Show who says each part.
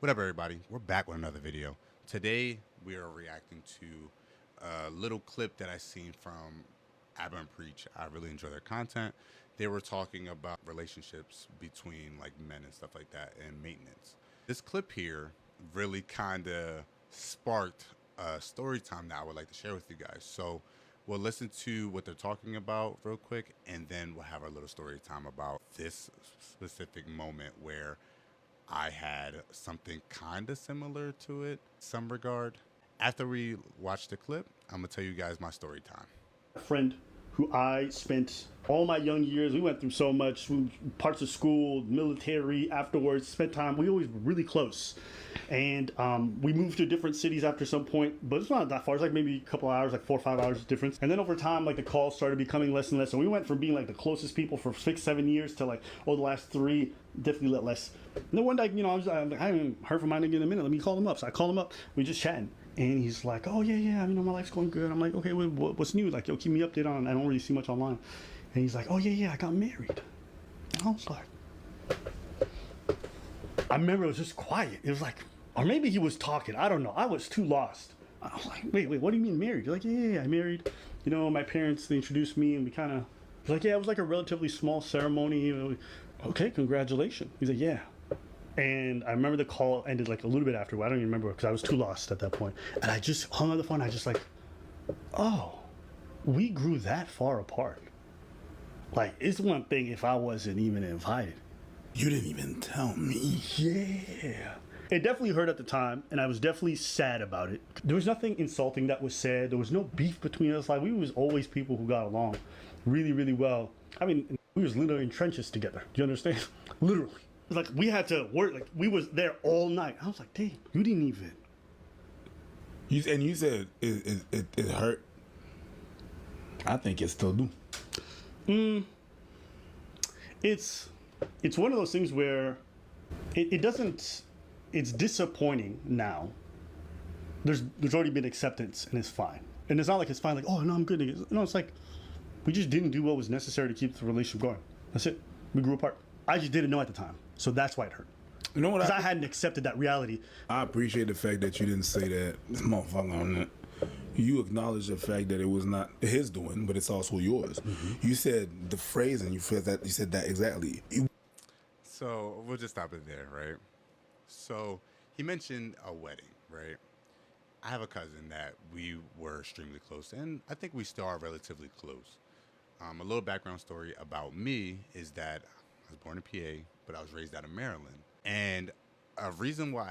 Speaker 1: What up, everybody? We're back with another video. Today, we are reacting to a little clip that I seen from Abba and Preach. I really enjoy their content. They were talking about relationships between like men and stuff like that and maintenance. This clip here really kind of sparked a story time that I would like to share with you guys. So we'll listen to what they're talking about real quick, and then we'll have our little story time about this specific moment where I had something kind of similar to it, some regard. After we watch the clip, I'm gonna tell you guys my story time.
Speaker 2: Friend who I spent all my young years, we went through so much, parts of school, military, afterwards, spent time, we always were really close. And we moved to different cities after some point, but it's not that far. It's like maybe a couple hours, like 4 or 5 hours difference. And then over time, like the calls started becoming less and less. And we went from being like the closest people for 6, 7 years to like, oh, the last 3, definitely let less. And then one day, I haven't heard from my nigga in a minute. Let me call him up. So I call him up. We just chatting. And he's like, oh, yeah, my life's going good. I'm like, okay, what's new? Like, yo, keep me updated on, I don't really see much online. And he's like, oh, yeah, I got married. And I was like, I remember it was just quiet. It was like, or maybe he was talking. I don't know. I was too lost. I was like, wait, what do you mean married? You're like, yeah, I married. My parents, they introduced me and we kind of, he's like, yeah, it was like a relatively small ceremony. Okay, congratulations. He's like, yeah. And I remember the call ended like a little bit after. I don't even remember because I was too lost at that point. And I just hung on the phone. I just like, oh, we grew that far apart. Like, it's one thing if I wasn't even invited.
Speaker 3: You didn't even tell me.
Speaker 2: Yeah. It definitely hurt at the time, and I was definitely sad about it. There was nothing insulting that was said. There was no beef between us. Like, we was always people who got along really, really well. I mean, we was literally in trenches together. Do you understand? Literally. It's like we had to work. Like, we was there all night. I was like, damn, you didn't even.
Speaker 3: You said it hurt. I think it still do.
Speaker 2: It's one of those things where it doesn't. It's disappointing now. There's already been acceptance and it's fine. And it's not like it's fine. Like, oh no, I'm good. No, it's like we just didn't do what was necessary to keep the relationship going. That's it. We grew apart. I just didn't know at the time, so that's why it hurt.
Speaker 3: You know what?
Speaker 2: Because I hadn't accepted that reality.
Speaker 3: I appreciate the fact that you didn't say that, this motherfucker on that. You acknowledge the fact that it was not his doing, but it's also yours. Mm-hmm. You said the phrase, and you said that exactly.
Speaker 1: So we'll just stop it there, right? So he mentioned a wedding, right? I have a cousin that we were extremely close, and I think we still are relatively close. A little background story about me is that I was born in PA, but I was raised out of Maryland. And a reason why I